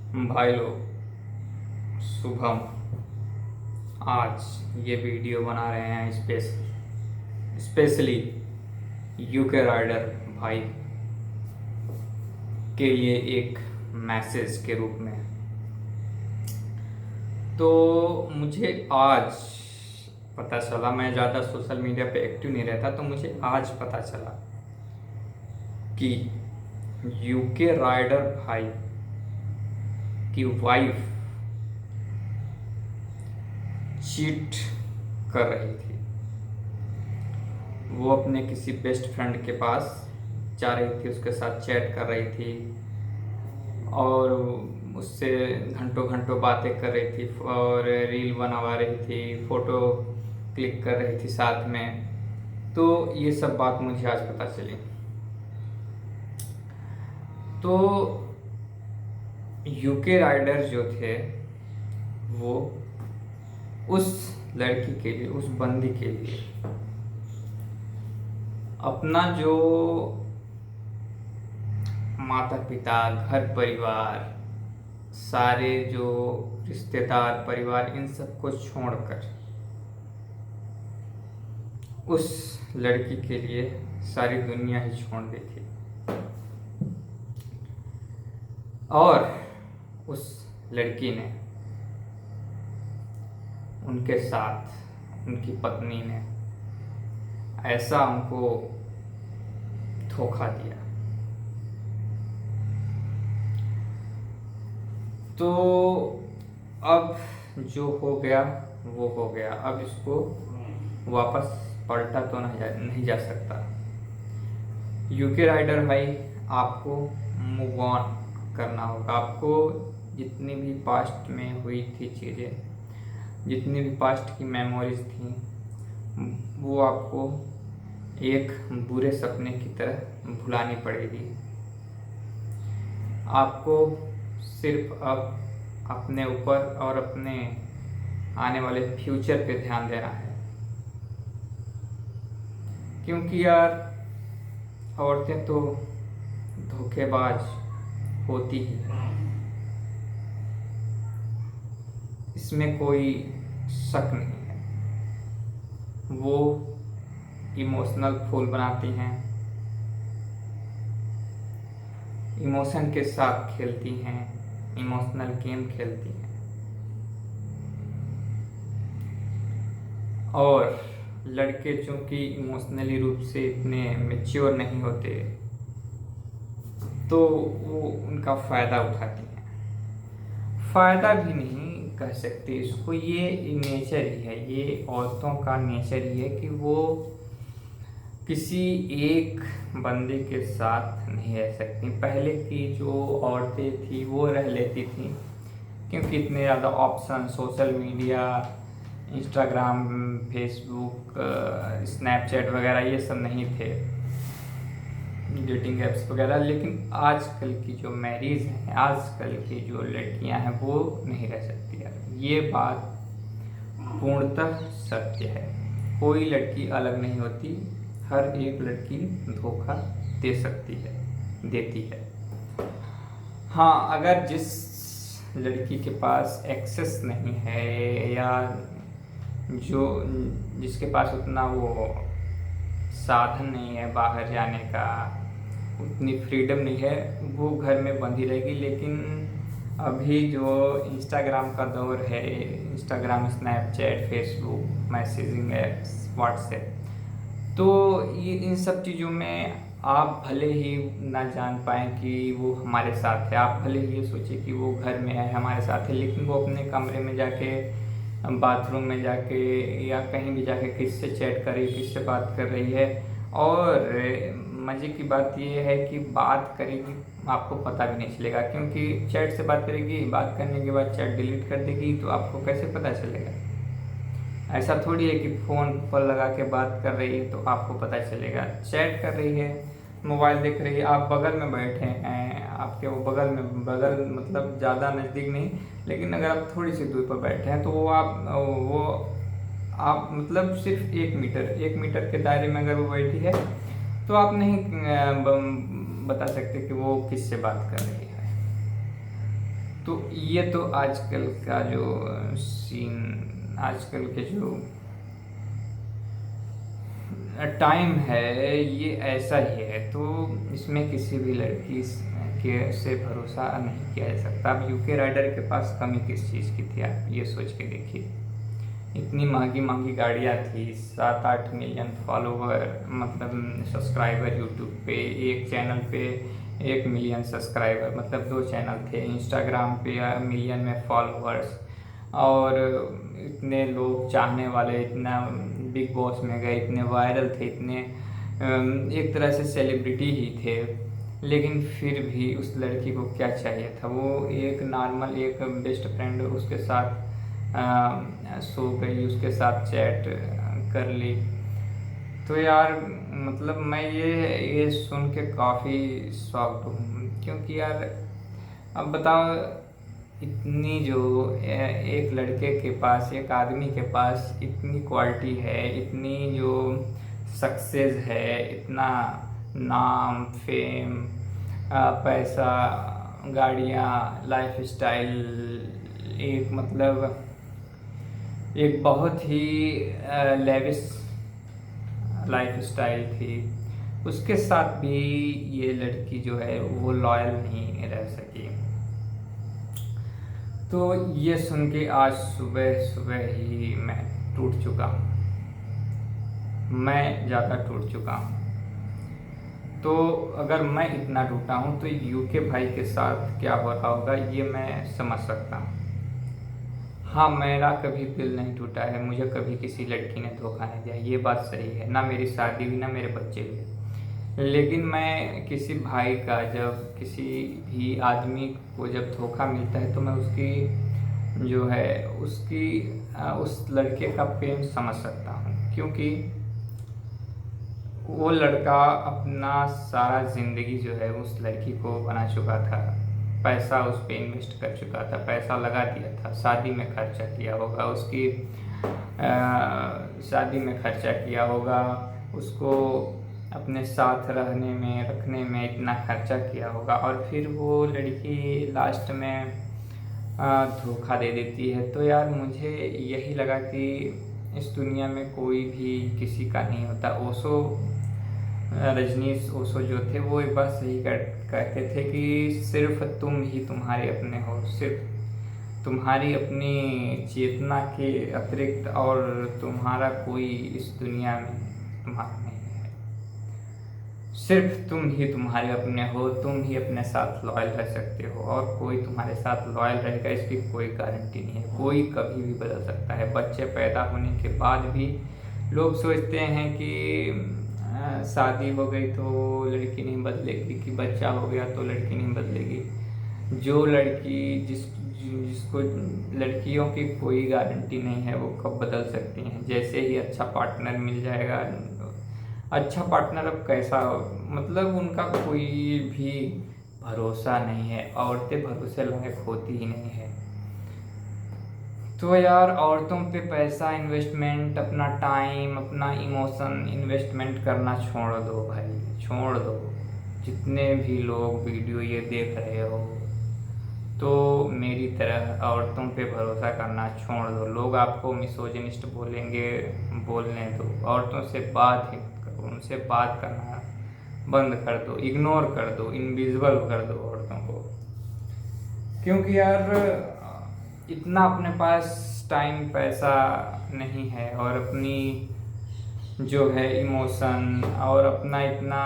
भाई लोग, शुभम। आज ये वीडियो बना रहे हैं स्पेशली यूके राइडर भाई के लिए एक मैसेज के रूप में। तो मुझे आज पता चला, मैं ज़्यादा सोशल मीडिया पे एक्टिव नहीं रहता, तो मुझे आज पता चला कि यूके राइडर भाई की वाइफ चीट कर रही थी। वो अपने किसी बेस्ट फ्रेंड के पास जा रही थी, उसके साथ चैट कर रही थी और उससे घंटों घंटों बातें कर रही थी और रील बनवा रही थी, फोटो क्लिक कर रही थी साथ में। तो ये सब बात मुझे आज पता चली। तो यूके राइडर जो थे वो उस लड़की के लिए, उस बंदी के लिए अपना जो माता पिता, घर परिवार, सारे जो रिश्तेदार परिवार, इन सबको छोड़कर उस लड़की के लिए सारी दुनिया ही छोड़ दी थी। और उस लड़की ने, उनके साथ उनकी पत्नी ने ऐसा उनको धोखा दिया। तो अब जो हो गया वो हो गया। अब इसको वापस पलटा तो नहीं जा सकता। यूके राइडर भाई, आपको मूव ऑन करना होगा। आपको जितनी भी पास्ट में हुई थी चीज़ें, जितनी भी पास्ट की मेमोरीज थी, वो आपको एक बुरे सपने की तरह भुलानी पड़ेगी। आपको सिर्फ अब अपने ऊपर और अपने आने वाले फ्यूचर पे ध्यान देना है। क्योंकि यार, औरतें तो धोखेबाज होती ही हैं, इसमें कोई शक नहीं है। वो इमोशनल फूल बनाती हैं, इमोशन के साथ खेलती हैं, इमोशनल गेम खेलती हैं। और लड़के चूंकि इमोशनली रूप से इतने मैच्योर नहीं होते, तो वो उनका फ़ायदा उठाती हैं। फ़ायदा भी नहीं कह सकते इसको, ये नेचर ही है, ये औरतों का नेचर ही है कि वो किसी एक बंदे के साथ नहीं रह सकती। पहले की जो औरतें थी वो रह लेती थी, क्योंकि इतने ज़्यादा option, social media, Instagram, Facebook, Snapchat वगैरह ये सब नहीं थे, डेटिंग ऐप्स वगैरह। लेकिन आजकल की जो मैरिज हैं, आजकल की जो लड़कियां हैं, वो नहीं रह सकती यार। ये बात पूर्णतः सत्य है। कोई लड़की अलग नहीं होती, हर एक लड़की धोखा दे सकती है, देती है। हाँ, अगर जिस लड़की के पास एक्सेस नहीं है, या जो जिसके पास उतना वो साधन नहीं है बाहर जाने का, उतनी फ्रीडम नहीं है, वो घर में बंधी रहेगी। लेकिन अभी जो इंस्टाग्राम का दौर है, Instagram, Snapchat, Facebook, messaging apps, WhatsApp, तो ये इन सब चीज़ों में आप भले ही ना जान पाएँ कि वो हमारे साथ है, आप भले ही ये सोचें कि वो घर में है, हमारे साथ है, लेकिन वो अपने कमरे में जाके, बाथरूम में जाके, या कहीं भी जाके किससे चैट कर रही है, किससे बात कर रही है। और मज़े की बात ये है कि बात करेगी, आपको पता भी नहीं चलेगा, क्योंकि चैट से बात करेगी, बात करने के बाद चैट डिलीट कर देगी, तो आपको कैसे पता चलेगा? ऐसा थोड़ी है कि फ़ोन पर लगा के बात कर रही है तो आपको पता चलेगा। चैट कर रही है, मोबाइल देख रही है, आप बगल में बैठे हैं, आपके वो बगल में, बगल मतलब ज़्यादा नज़दीक नहीं, लेकिन अगर आप थोड़ी सी दूर पर बैठे हैं, तो वो आप मतलब सिर्फ 1 मीटर के दायरे में अगर वो बैठी है, तो आप नहीं बता सकते कि वो किससे बात कर रही है। तो ये तो आजकल का जो सीन, आजकल के जो टाइम है ये ऐसा ही है। तो इसमें किसी भी लड़की के से भरोसा नहीं किया जा सकता। अब यूके राइडर के पास कमी किस चीज़ की थी, आप ये सोच के देखिए। इतनी महंगी महंगी गाड़ियाँ थी, 7-8 मिलियन फॉलोवर, मतलब सब्सक्राइबर यूट्यूब पे, एक चैनल पे 1 मिलियन सब्सक्राइबर, मतलब 2 चैनल थे, इंस्टाग्राम पे मिलियन में फॉलोअर्स, और इतने लोग चाहने वाले, इतना बिग बॉस में गए, इतने वायरल थे, इतने एक तरह से सेलिब्रिटी ही थे। लेकिन फिर भी उस लड़की को क्या चाहिए था, वो एक नॉर्मल एक बेस्ट फ्रेंड उसके साथ सो गई, उसके साथ चैट कर ली। तो यार मतलब मैं ये सुन के काफ़ी शॉक्ड हूँ, क्योंकि यार अब बताओ, इतनी जो एक लड़के के पास, एक आदमी के पास इतनी क्वालिटी है, इतनी जो सक्सेस है, इतना नाम, फेम, पैसा, गाड़ियाँ, लाइफ स्टाइल, एक मतलब एक बहुत ही लेविश लाइफ स्टाइल थी, उसके साथ भी ये लड़की जो है वो लॉयल नहीं रह सकी। तो ये सुन के आज सुबह सुबह ही मैं टूट चुका हूँ, मैं ज़्यादा टूट चुका हूँ। तो अगर मैं इतना टूटा हूँ तो यूके भाई के साथ क्या हो रहा होगा ये मैं समझ सकता हूँ। हाँ, मेरा कभी दिल नहीं टूटा है, मुझे कभी किसी लड़की ने धोखा नहीं दिया, ये बात सही है, ना मेरी शादी हुई, ना मेरे बच्चे हुए। लेकिन मैं किसी भाई का, जब किसी भी आदमी को जब धोखा मिलता है तो मैं उसकी जो है उस लड़के का प्रेम समझ सकता हूँ, क्योंकि वो लड़का अपना सारा ज़िंदगी जो है उस लड़की को बना चुका था, पैसा उस पर इन्वेस्ट कर चुका था, पैसा लगा दिया था, शादी में खर्चा किया होगा, उसकी शादी में खर्चा किया होगा, उसको अपने साथ रहने में, रखने में इतना खर्चा किया होगा, और फिर वो लड़की लास्ट में धोखा दे देती है। तो यार मुझे यही लगा कि इस दुनिया में कोई भी किसी का नहीं होता। रजनीश ओशो जो थे वो एक बात सही कहते थे कि सिर्फ तुम ही तुम्हारे अपने हो, सिर्फ तुम्हारी अपनी चेतना के अतिरिक्त और तुम्हारा कोई इस दुनिया में तुम्हारा नहीं है। सिर्फ तुम ही तुम्हारे अपने हो, तुम ही अपने साथ लॉयल रह सकते हो, और कोई तुम्हारे साथ लॉयल रहेगा इसकी कोई गारंटी नहीं है। कोई कभी भी बदल सकता है। बच्चे पैदा होने के बाद भी लोग सोचते हैं कि शादी हो गई तो लड़की नहीं बदलेगी, कि बच्चा हो गया तो लड़की नहीं बदलेगी। जो लड़की जिसको लड़कियों की कोई गारंटी नहीं है वो कब बदल सकती हैं। जैसे ही अच्छा पार्टनर मिल जाएगा, अच्छा पार्टनर अब कैसा, मतलब उनका कोई भी भरोसा नहीं है, औरतें भरोसे लायक होती ही नहीं है। तो यार औरतों पे पैसा इन्वेस्टमेंट, अपना टाइम, अपना इमोशन इन्वेस्टमेंट करना छोड़ दो भाई, छोड़ दो। जितने भी लोग वीडियो ये देख रहे हो तो मेरी तरह औरतों पे भरोसा करना छोड़ दो। लोग आपको मिसोजिनिस्ट बोलेंगे, बोलने दो, औरतों से बात ही मत करो, उनसे बात करना बंद कर दो, इग्नोर कर दो, इनविजिबल कर दो औरतों को। क्योंकि यार इतना अपने पास टाइम, पैसा नहीं है, और अपनी जो है इमोशन और अपना इतना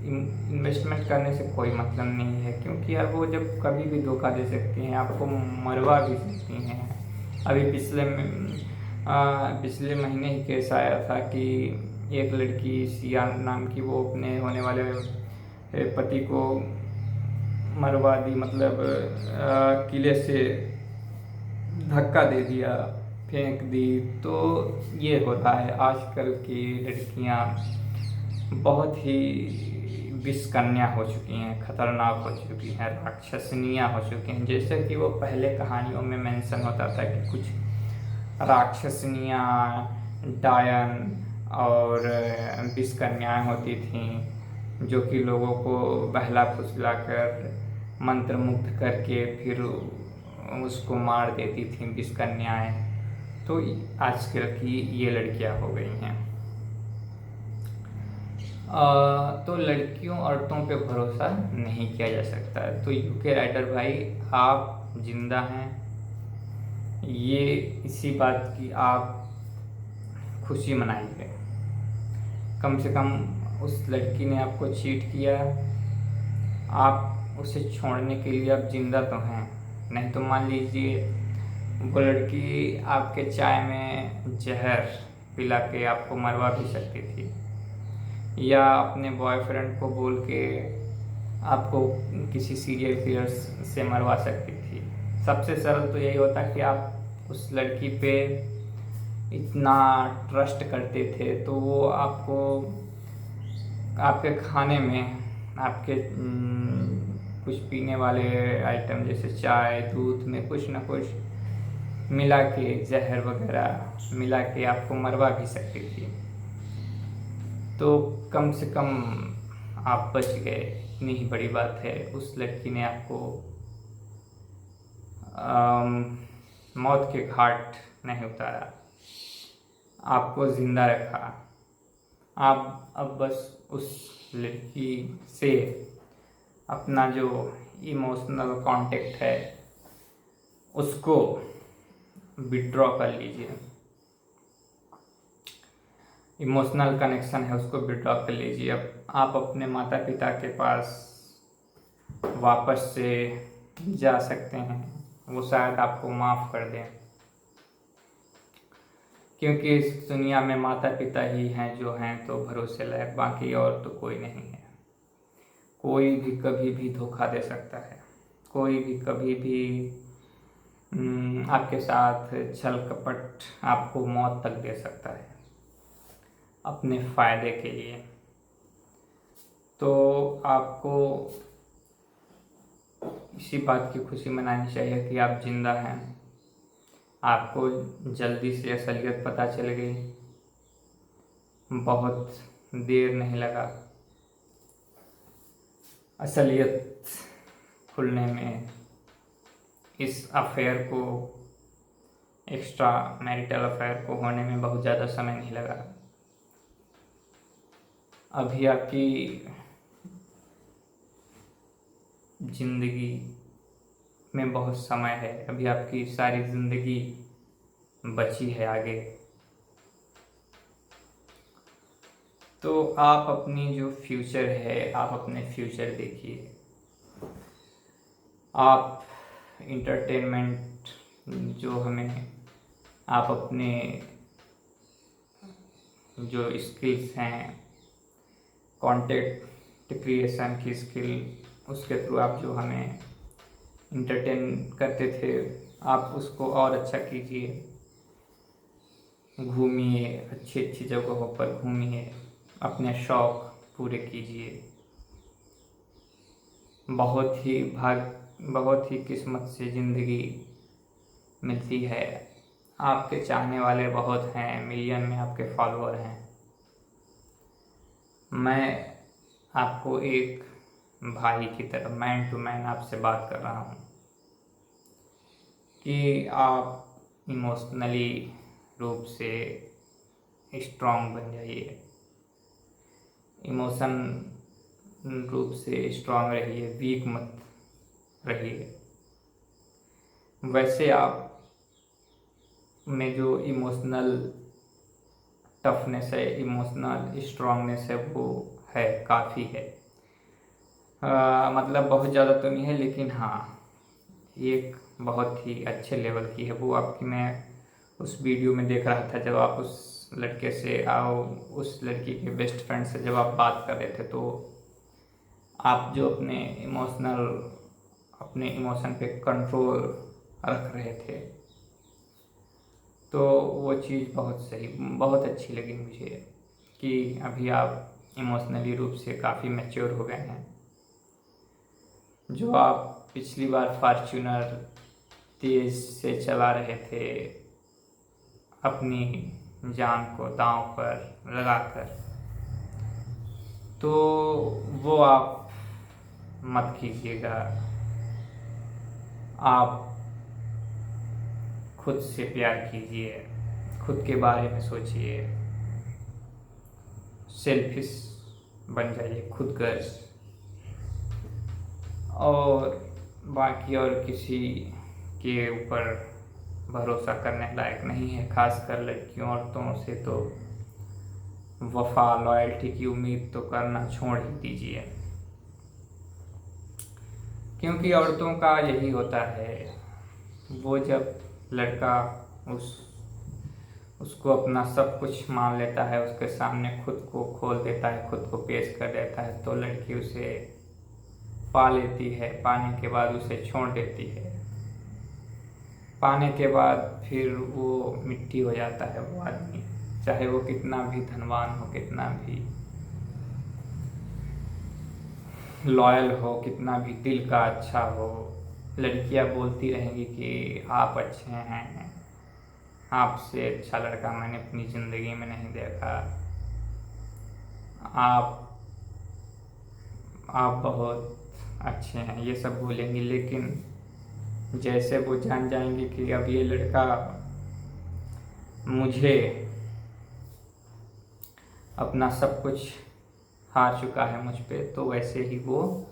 इन्वेस्टमेंट करने से कोई मतलब नहीं है। क्योंकि यार वो जब कभी भी धोखा दे सकती हैं, आपको मरवा भी सकती हैं। अभी पिछले महीने ही केस आया था कि एक लड़की सिया नाम की, वो अपने होने वाले पति को मरवा दी, मतलब किले से धक्का दे दिया, फेंक दी। तो ये हो रहा है, आजकल की लड़कियां बहुत ही विषकन्या हो चुकी हैं, खतरनाक हो चुकी हैं, राक्षसनियाँ हो चुकी हैं। जैसे कि वो पहले कहानियों में मेंशन होता था कि कुछ राक्षसनियाँ, डायन और विषकन्याएँ होती थीं, जो कि लोगों को बहला फुसला कर मंत्र मुग्ध करके फिर उसको मार देती थी 20 कन्याएं। तो आजकल की ये लड़कियां हो गई हैं। तो लड़कियों औरतों पे भरोसा नहीं किया जा सकता है। तो यूके राइडर भाई, आप जिंदा हैं, ये इसी बात की आप खुशी मनाइए। कम से कम उस लड़की ने आपको चीट किया, आप उसे छोड़ने के लिए आप जिंदा तो हैं। नहीं तो मान लीजिए वो लड़की आपके चाय में जहर पिला के आपको मरवा भी सकती थी, या अपने बॉयफ्रेंड को बोल के आपको किसी सीरियल किलर से मरवा सकती थी। सबसे सरल तो यही होता कि आप उस लड़की पे इतना ट्रस्ट करते थे तो वो आपको आपके खाने में, आपके कुछ पीने वाले आइटम जैसे चाय दूध में कुछ ना कुछ मिला के, जहर वगैरह मिला के आपको मरवा भी सकती थी। तो कम से कम आप बच गए, इतनी ही बड़ी बात है। उस लड़की ने आपको मौत के घाट नहीं उतारा, आपको जिंदा रखा। आप अब बस उस लड़की से अपना जो इमोशनल कांटेक्ट है उसको विड्रॉ कर लीजिए, इमोशनल कनेक्शन है उसको विड्रॉ कर लीजिए। अब आप अपने माता पिता के पास वापस से जा सकते हैं, वो शायद आपको माफ़ कर दें, क्योंकि इस दुनिया में माता पिता ही हैं जो हैं तो भरोसे लायक, बाकी और तो कोई नहीं है। कोई भी कभी भी धोखा दे सकता है, कोई भी कभी भी आपके साथ छल कपट, आपको मौत तक दे सकता है अपने फ़ायदे के लिए। तो आपको इसी बात की खुशी मनानी चाहिए कि आप जिंदा हैं। आपको जल्दी से असलियत पता चल गई, बहुत देर नहीं लगा असलियत खुलने में। इस अफेयर को, एक्स्ट्रा मैरिटल अफेयर को होने में बहुत ज़्यादा समय नहीं लगा। अभी आपकी ज़िंदगी में बहुत समय है, अभी आपकी सारी ज़िंदगी बची है आगे। तो आप अपनी जो फ्यूचर है, आप अपने फ्यूचर देखिए। आप इंटरटेनमेंट जो हमें, आप अपने जो स्किल्स हैं, कंटेंट क्रिएशन की स्किल, उसके थ्रू आप जो हमें इंटरटेन करते थे, आप उसको और अच्छा कीजिए। घूमिए, अच्छी अच्छी जगहों पर घूमिए, अपने शौक़ पूरे कीजिए। बहुत ही किस्मत से ज़िंदगी मिलती है। आपके चाहने वाले बहुत हैं, मिलियन में आपके फॉलोअर हैं। मैं आपको एक भाई की तरह मैन टू मैन आपसे बात कर रहा हूँ कि आप इमोशनली रूप से स्ट्रांग बन जाइए, इमोशन रूप से स्ट्रांग रहिए, वीक मत रहिए। वैसे आप में जो इमोशनल टफनेस है, इमोशनल स्ट्रांगनेस है, वो है, काफ़ी है। मतलब बहुत ज़्यादा तो नहीं है, लेकिन हाँ एक बहुत ही अच्छे लेवल की है। वो आपकी मैं उस वीडियो में देख रहा था जब आप उस लड़के से उस लड़की के बेस्ट फ्रेंड से जब आप बात कर रहे थे, तो आप जो अपने इमोशन पे कंट्रोल रख रहे थे, तो वो चीज़ बहुत अच्छी लगी मुझे कि अभी आप इमोशनली रूप से काफ़ी मैच्योर हो गए हैं। जो आप पिछली बार फॉर्च्यूनर तेज से चला रहे थे, अपनी जान को दांव पर लगाकर, तो वो आप मत कीजिएगा। आप खुद से प्यार कीजिए, खुद के बारे में सोचिए, सेल्फिश बन जाइए, खुदगर्ज। और बाकी और किसी के ऊपर भरोसा करने लायक नहीं है, खासकर लड़कियों औरतों से तो वफा लॉयल्टी की उम्मीद तो करना छोड़ ही दीजिए, क्योंकि औरतों का यही होता है, वो जब लड़का उसको अपना सब कुछ मान लेता है, उसके सामने खुद को खोल देता है, खुद को पेश कर देता है, तो लड़की उसे पा लेती है, पाने के बाद उसे छोड़ देती है, पाने के बाद फिर वो मिट्टी हो जाता है वो आदमी, चाहे वो कितना भी धनवान हो, कितना भी लॉयल हो, कितना भी दिल का अच्छा हो। लड़कियां बोलती रहेंगी कि आप अच्छे हैं, आपसे अच्छा लड़का मैंने अपनी ज़िंदगी में नहीं देखा, आप बहुत अच्छे हैं, ये सब बोलेंगी। लेकिन जैसे वो जान जाएंगे कि अब ये लड़का मुझे अपना सब कुछ हार चुका है मुझ पे, तो वैसे ही वो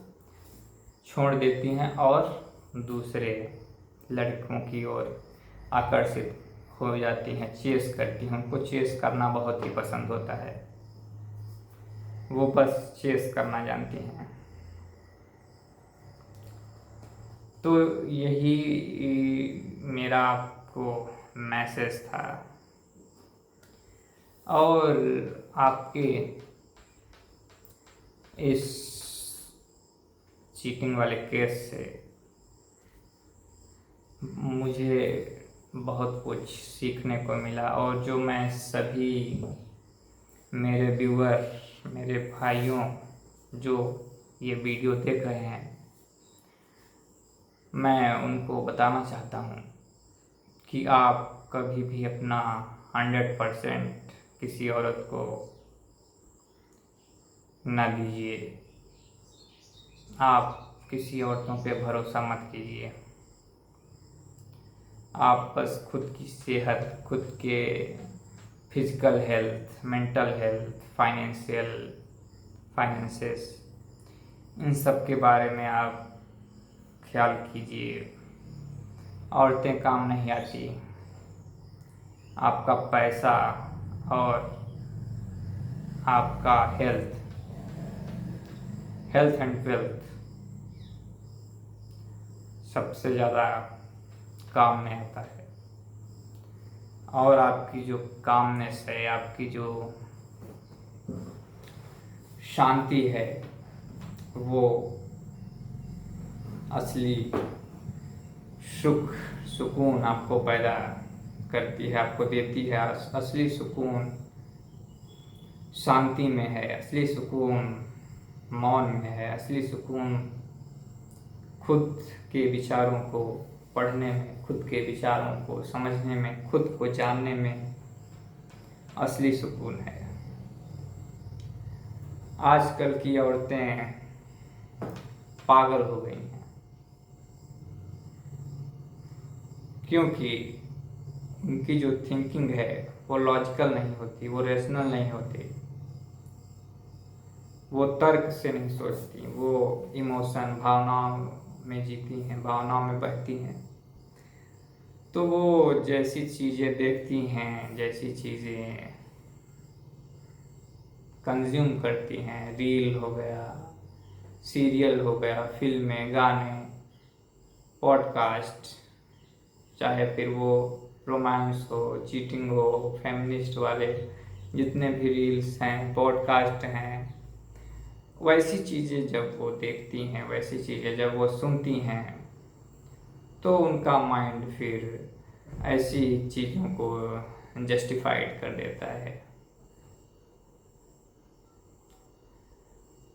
छोड़ देती हैं और दूसरे लड़कों की ओर आकर्षित हो जाती हैं, चेस करती हैं। उनको चेस करना बहुत ही पसंद होता है, वो बस चेस करना जानती हैं। तो यही मेरा आपको मैसेज था। और आपके इस चीटिंग वाले केस से मुझे बहुत कुछ सीखने को मिला, और जो मैं सभी मेरे व्यूअर, मेरे भाइयों जो ये वीडियो देख रहे हैं, मैं उनको बताना चाहता हूँ कि आप कभी भी अपना 100% किसी औरत को ना दीजिए। आप किसी औरतों पे भरोसा मत कीजिए। आप बस खुद की सेहत, खुद के physical health, mental health, finances, इन सब के बारे में आप ख्याल कीजिए। औरतें काम नहीं आती, आपका पैसा और आपका हेल्थ एंड वेल्थ सबसे ज़्यादा काम में आता है। और आपकी जो कामनेस है, आपकी जो शांति है, वो असली सुख सुकून आपको पैदा करती है, आपको देती है। असली सुकून शांति में है, असली सुकून मौन में है, असली सुकून खुद के विचारों को पढ़ने में, खुद के विचारों को समझने में, खुद को जानने में असली सुकून है। आजकल की औरतें पागल हो गई हैं, क्योंकि उनकी जो थिंकिंग है वो लॉजिकल नहीं होती, वो रेशनल नहीं होती, वो तर्क से नहीं सोचती, वो इमोशन, भावनाओं में जीती हैं, भावनाओं में बहती हैं। तो वो जैसी चीज़ें देखती हैं, जैसी चीज़ें कंज्यूम करती हैं, रील हो गया, सीरियल हो गया, फिल्में, गाने, पॉडकास्ट, चाहे फिर वो रोमांस हो, चीटिंग हो, फेमिनिस्ट वाले जितने भी रील्स हैं, पॉडकास्ट हैं, वैसी चीज़ें जब वो देखती हैं, वैसी चीज़ें जब वो सुनती हैं, तो उनका माइंड फिर ऐसी चीज़ों को जस्टिफाइड कर देता है।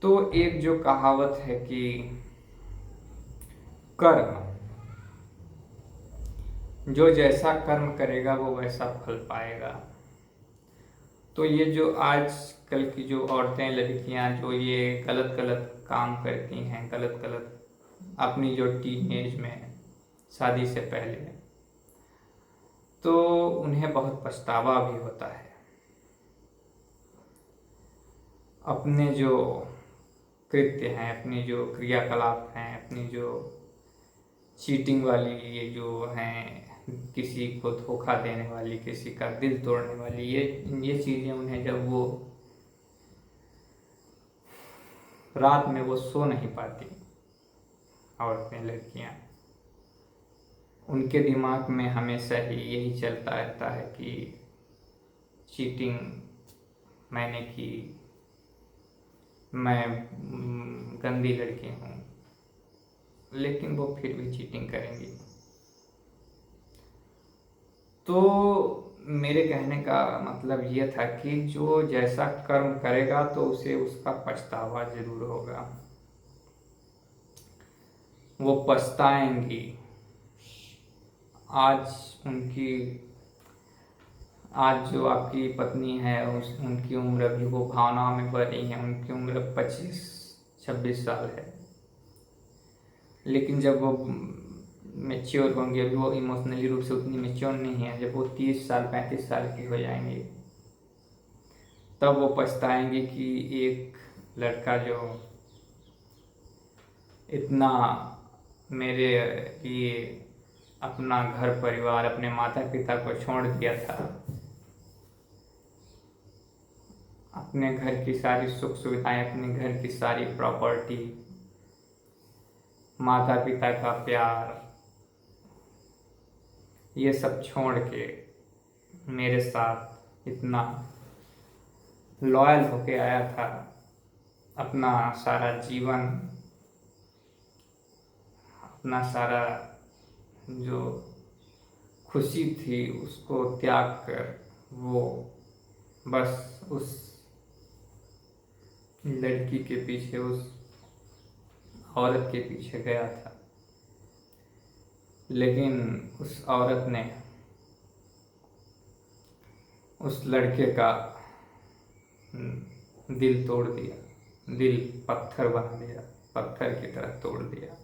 तो एक जो कहावत है कि कर्म, जो जैसा कर्म करेगा वो वैसा फल पाएगा। तो ये जो आजकल की जो औरतें, लड़कियां जो ये गलत गलत काम करती हैं, गलत गलत अपनी जो टीन एज में शादी से पहले, तो उन्हें बहुत पछतावा भी होता है। अपने जो कृत्य हैं, अपनी जो क्रियाकलाप हैं, अपनी जो चीटिंग वाली ये जो हैं, किसी को धोखा देने वाली, किसी का दिल तोड़ने वाली, ये चीज़ें उन्हें जब वो रात में वो सो नहीं पाती, औरतें, लड़कियां, उनके दिमाग में हमेशा ही यही चलता रहता है कि चीटिंग मैंने की, मैं गंदी लड़की हूँ, लेकिन वो फिर भी चीटिंग करेंगी। तो मेरे कहने का मतलब ये था कि जो जैसा कर्म करेगा तो उसे उसका पछतावा जरूर होगा। वो पछताएंगी। आज जो आपकी पत्नी है उनकी उम्र भी, वो भावनाओं में बढ़ रही है, उनकी उम्र 25-26 साल है, लेकिन जब वो मेच्योर होंगे, अभी वो इमोशनली रूप से उतनी मेच्योर नहीं है, जब वो 30 साल 35 साल की हो जाएंगे तब वो पछताएंगे कि एक लड़का जो इतना मेरे लिए अपना घर परिवार, अपने माता पिता को छोड़ दिया था, अपने घर की सारी सुख सुविधाएं, अपने घर की सारी प्रॉपर्टी, माता पिता का प्यार, ये सब छोड़ के मेरे साथ इतना लॉयल होके आया था, अपना सारा जीवन, अपना सारा जो खुशी थी उसको त्याग कर वो बस उस लड़की के पीछे, उस औरत के पीछे गया था, लेकिन उस औरत ने उस लड़के का दिल तोड़ दिया, दिल पत्थर बना दिया, पत्थर की तरह तोड़ दिया,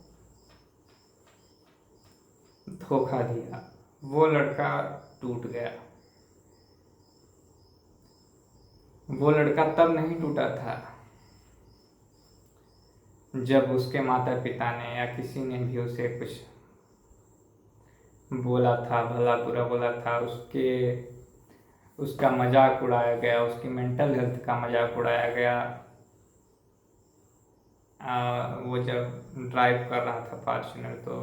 धोखा दिया। वो लड़का टूट गया। वो लड़का तब नहीं टूटा था जब उसके माता पिता ने या किसी ने भी उसे कुछ बोला था, भला बुरा बोला था, उसका मजाक उड़ाया गया, उसकी मेंटल हेल्थ का मजाक उड़ाया गया। वो जब ड्राइव कर रहा था फॉर्च्यूनर तो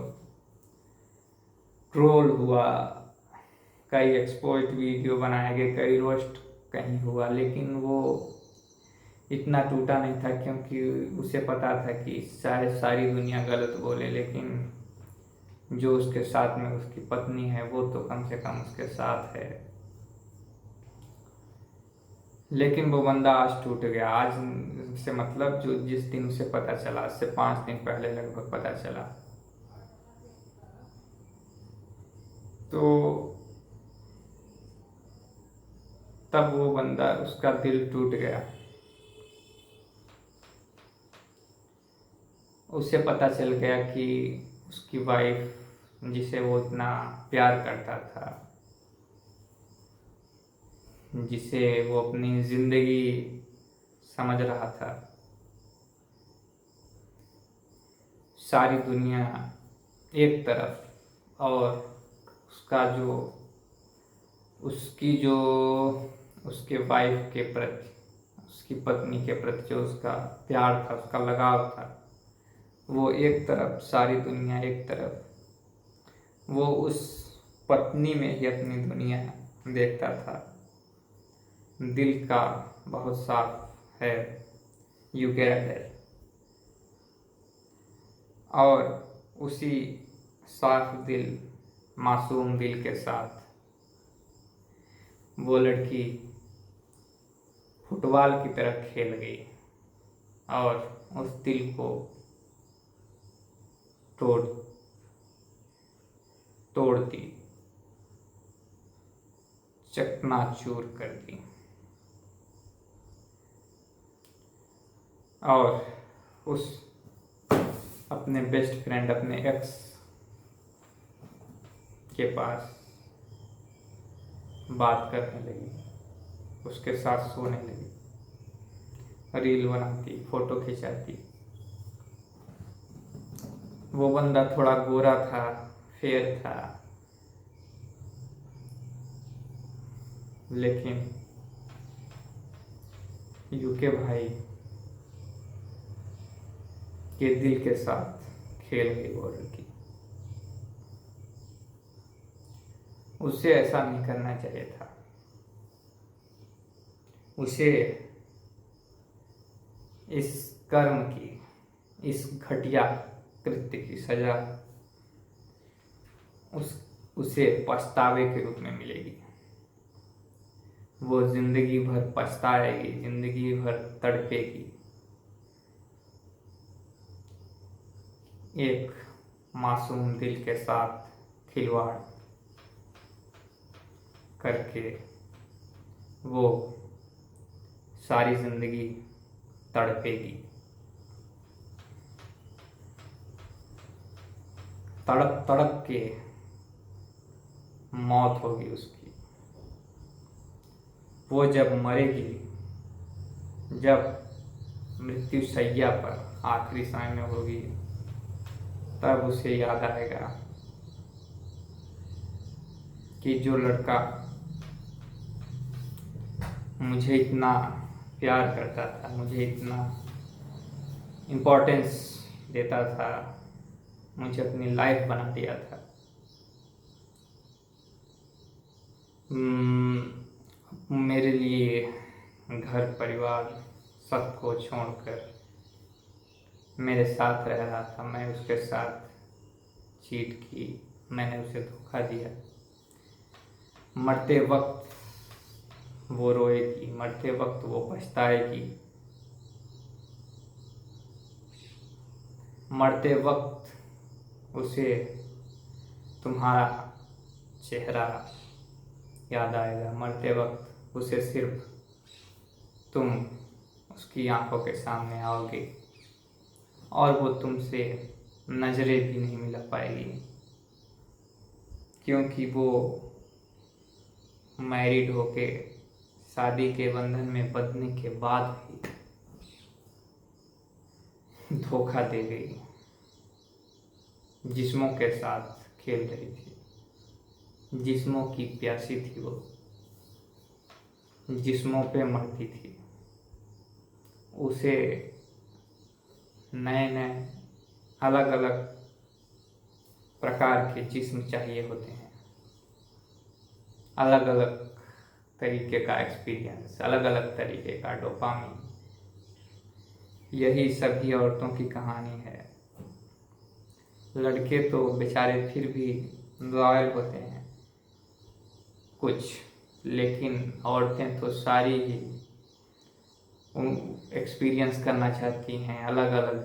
ट्रोल हुआ, कई एक्सपोज्ड वीडियो बनाए गए, कई रोस्ट कहीं हुआ, लेकिन वो इतना टूटा नहीं था क्योंकि उसे पता था कि सारी दुनिया गलत बोले, लेकिन जो उसके साथ में उसकी पत्नी है वो तो कम से कम उसके साथ है। लेकिन वो बंदा आज टूट गया। आज से मतलब जो जिस दिन उसे पता चला, आज से 5 दिन पहले लगभग पता चला, तो तब वो बंदा, उसका दिल टूट गया। उसे पता चल गया कि उसकी वाइफ, जिसे वो इतना प्यार करता था, जिसे वो अपनी जिंदगी समझ रहा था, सारी दुनिया एक तरफ और उसके वाइफ के प्रति, उसकी पत्नी के प्रति जो उसका प्यार था, उसका लगाव था, वो एक तरफ, सारी दुनिया एक तरफ, वो उस पत्नी में ही अपनी दुनिया देखता था। दिल का बहुत साफ है, यू गेट इट। और उसी साफ दिल, मासूम दिल के साथ वो लड़की फुटबॉल की तरह खेल गई और उस दिल को तोड़ दी, चकनाचूर कर दी। और उस अपने बेस्ट फ्रेंड, अपने एक्स के पास बात करने लगी, उसके साथ सोने लगी, रील बनाती, फोटो खिंचाती। वो बंदा थोड़ा गोरा था, फेयर था, लेकिन यूके भाई के दिल के साथ खेल गई वो लड़की। उसे ऐसा नहीं करना चाहिए था। उसे इस कर्म की, इस घटिया कृत्य की सजा उसे पछतावे के रूप में मिलेगी। वो जिंदगी भर पछताएगी, जिंदगी भर तड़पेगी। एक मासूम दिल के साथ खिलवाड़ करके वो सारी जिंदगी तड़पेगी। तड़प तड़प के मौत होगी उसकी। वो जब मरेगी, जब मृत्यु शैया पर आखिरी समय में होगी, तब उसे याद आएगा कि जो लड़का मुझे इतना प्यार करता था, मुझे इतना इम्पोर्टेंस देता था, मुझे अपनी लाइफ बना दिया था, मेरे लिए घर परिवार सबको छोड़कर मेरे साथ रह रहा था, मैं उसके साथ चीट की, मैंने उसे धोखा दिया। मरते वक्त वो रोएगी, मरते वक्त वो पछताएगी, मरते वक्त उसे तुम्हारा चेहरा याद आएगा, मरते वक्त उसे सिर्फ तुम उसकी आंखों के सामने आओगे और वो तुमसे नजरें भी नहीं मिला पाएगी, क्योंकि वो मैरिड होके शादी के बंधन में बंधने के बाद भी धोखा दे गई। जिस्मों के साथ खेल रही थी, जिस्मों की प्यासी थी वो, जिस्मों पे मरती थी। उसे नए नए अलग अलग प्रकार के जिस्म चाहिए होते हैं, अलग अलग तरीके का एक्सपीरियंस, अलग अलग तरीके का डोपामिन। यही सभी औरतों की कहानी है। लड़के तो बेचारे फिर भी लॉयल होते हैं कुछ, लेकिन औरतें तो सारी ही एक्सपीरियंस करना चाहती हैं, अलग अलग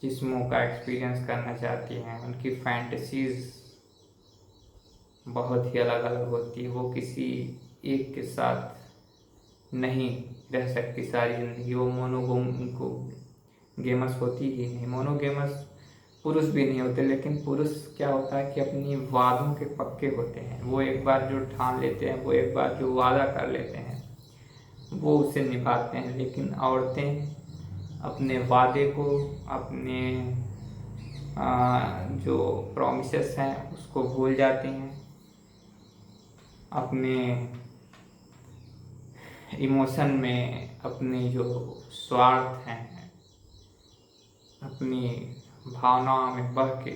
जिस्मों का एक्सपीरियंस करना चाहती हैं। उनकी फैंटेसीज बहुत ही अलग अलग होती है। वो किसी एक के साथ नहीं रह सकती सारी जिंदगी। वो गेमस होती ही नहीं। मोनोगेमस पुरुष भी नहीं होते, लेकिन पुरुष क्या होता है कि अपनी वादों के पक्के होते हैं। वो एक बार जो ठान लेते हैं, वो एक बार जो वादा कर लेते हैं, वो उसे निभाते हैं। लेकिन औरतें अपने वादे को, अपने जो प्रॉमिसेस हैं उसको भूल जाती हैं, अपने इमोशन में अपने जो स्वार्थ हैं, अपनी भावनाओं में बह के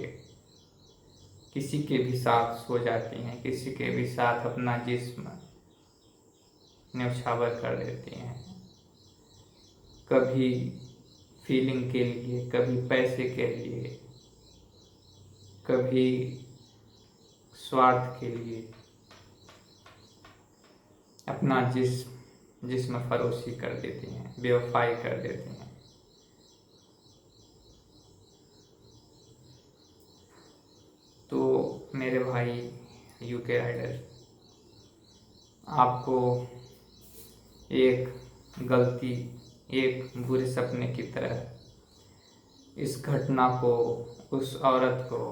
किसी के भी साथ सो जाती हैं, किसी के भी साथ अपना जिस्म न्यौछावर कर देती हैं। कभी फीलिंग के लिए, कभी पैसे के लिए, कभी स्वार्थ के लिए अपना जिस्म फरोशी कर देती हैं, बेवफाई कर देती हैं। तो मेरे भाई यूके राइडर, आपको एक गलती, एक बुरे सपने की तरह इस घटना को, उस औरत को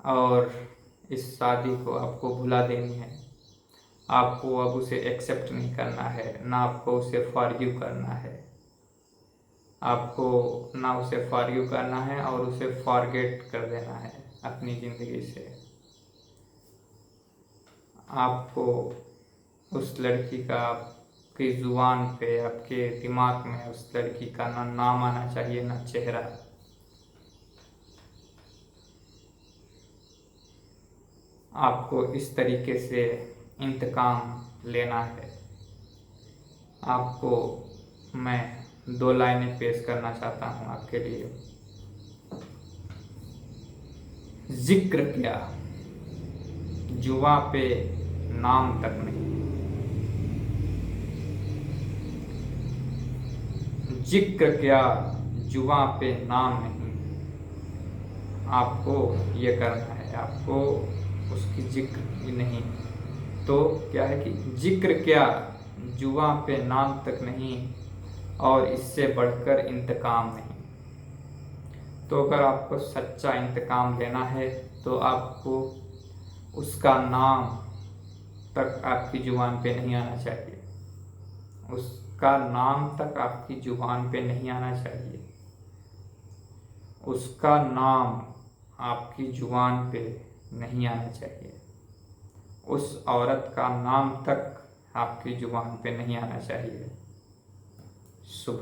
और इस शादी को आपको भुला देनी है। आपको अब उसे एक्सेप्ट नहीं करना है, ना आपको उसे फॉरगिव करना है। आपको ना उसे फॉरगिव करना है और उसे फॉरगेट कर देना है अपनी ज़िंदगी से। आपको उस लड़की का आपकी ज़ुबान पे, आपके दिमाग में उस लड़की का ना नाम आना चाहिए, ना चेहरा। आपको इस तरीके से इंतकाम लेना है। आपको मैं 2 लाइनें पेश करना चाहता हूँ आपके लिए। जिक्र क्या जुबां पे नाम तक नहीं, जिक्र क्या जुबां पे नाम नहीं। आपको ये करना है, आपको उसकी जिक्र ही नहीं तो क्या है कि जिक्र क्या जुबां पे नाम तक नहीं, और इससे बढ़कर इंतकाम नहीं। तो अगर आपको सच्चा इंतकाम लेना है तो आपको उसका नाम तक आपकी जुबान पे नहीं आना चाहिए, उसका नाम तक आपकी जुबान पे नहीं आना चाहिए, उसका नाम आपकी जुबान पे नहीं आना चाहिए, उस औरत का नाम तक आपकी जुबान पे नहीं आना चाहिए। शुभम।